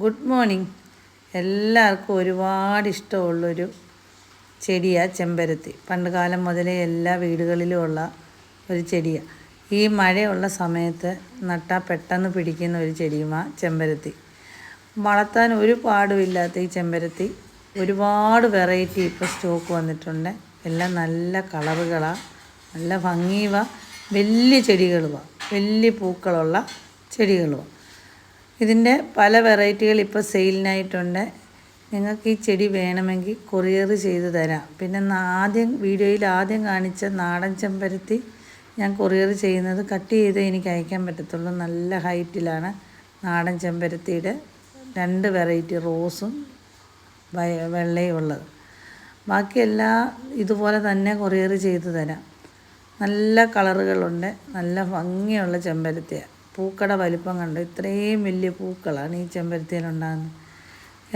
Good morning. എല്ലാവർക്കും ഒരുപാട് ഇഷ്ടമുള്ളൊരു ചെടിയാണ് ചെമ്പരത്തി. പണ്ട് കാലം മുതലേ എല്ലാ വീടുകളിലും ഉള്ള ഒരു ചെടിയാണ്. ഈ മഴയുള്ള സമയത്ത് നട്ടാൽ പെട്ടെന്ന് പിടിക്കുന്ന ഒരു ചെടിയുമാണ് ചെമ്പരത്തി. വളർത്താൻ ഒരു പാടുമില്ലാത്ത ഈ ചെമ്പരത്തി ഒരുപാട് വെറൈറ്റി ഇപ്പോൾ സ്റ്റോക്ക് വന്നിട്ടുണ്ട്. എല്ലാം നല്ല കളറുകളാണ്, നല്ല ഭംഗിയുമാണ്, വലിയ ചെടികളുമാണ്, വലിയ പൂക്കളുള്ള ചെടികളുമാണ്. ഇതിൻ്റെ പല വെറൈറ്റികൾ ഇപ്പോൾ സെയിലിനായിട്ടുണ്ട്. നിങ്ങൾക്ക് ഈ ചെടി വേണമെങ്കിൽ കൊറിയർ ചെയ്ത് തരാം. പിന്നെ വീഡിയോയിൽ ആദ്യം കാണിച്ച നാടൻ ചെമ്പരത്തി ഞാൻ കൊറിയർ ചെയ്യുന്നത് കട്ട് ചെയ്ത് എനിക്ക് അയക്കാൻ പറ്റത്തുള്ളൂ. നല്ല ഹൈറ്റിലാണ് നാടൻ ചെമ്പരത്തിയുടെ 2 വെറൈറ്റി, റോസും വെള്ളയും ഉള്ളത്. ബാക്കിയെല്ലാം ഇതുപോലെ തന്നെ കൊറിയർ ചെയ്ത് തരാം. നല്ല കളറുകളുണ്ട്, നല്ല ഭംഗിയുള്ള ചെമ്പരത്തിയാണ്. പൂക്കളുടെ വലിപ്പം കണ്ട് ഇത്രയും വലിയ പൂക്കളാണ് ഈ ചെമ്പരത്തിയിലുണ്ടാകുന്നത്.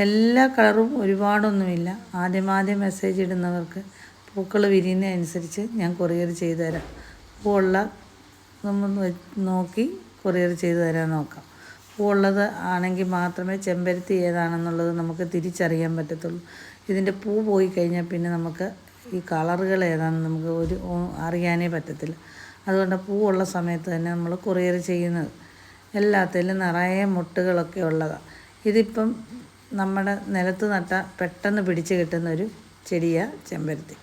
എല്ലാ കളറും ഒരുപാടൊന്നുമില്ല. ആദ്യം മെസ്സേജ് ഇടുന്നവർക്ക് പൂക്കൾ വിരിയുന്നതനുസരിച്ച് ഞാൻ കൊറിയർ ചെയ്ത് തരാം. പൂവുള്ള നമ്മൾ നോക്കി കൊറിയർ ചെയ്ത് തരാൻ നോക്കാം. പൂവുള്ളത് ആണെങ്കിൽ മാത്രമേ ചെമ്പരത്തി ഏതാണെന്നുള്ളത് നമുക്ക് തിരിച്ചറിയാൻ പറ്റത്തുള്ളൂ. ഇതിൻ്റെ പൂ പോയി കഴിഞ്ഞാൽ പിന്നെ നമുക്ക് ഈ കളറുകൾ ഏതാണെന്ന് നമുക്ക് അറിയാനേ പറ്റത്തില്ല. അതുകൊണ്ട് പൂവുള്ള സമയത്ത് തന്നെ നമ്മൾ കൊറിയർ ചെയ്യുന്നത്. എല്ലാത്തിലും നിറയെ മുട്ടുകളൊക്കെ ഉള്ളതാണ്. ഇതിപ്പം നമ്മുടെ നിലത്ത് നട്ടാൽ പെട്ടെന്ന് പിടിച്ച് കിട്ടുന്നൊരു ചെടിയാണ് ചെമ്പരത്തി.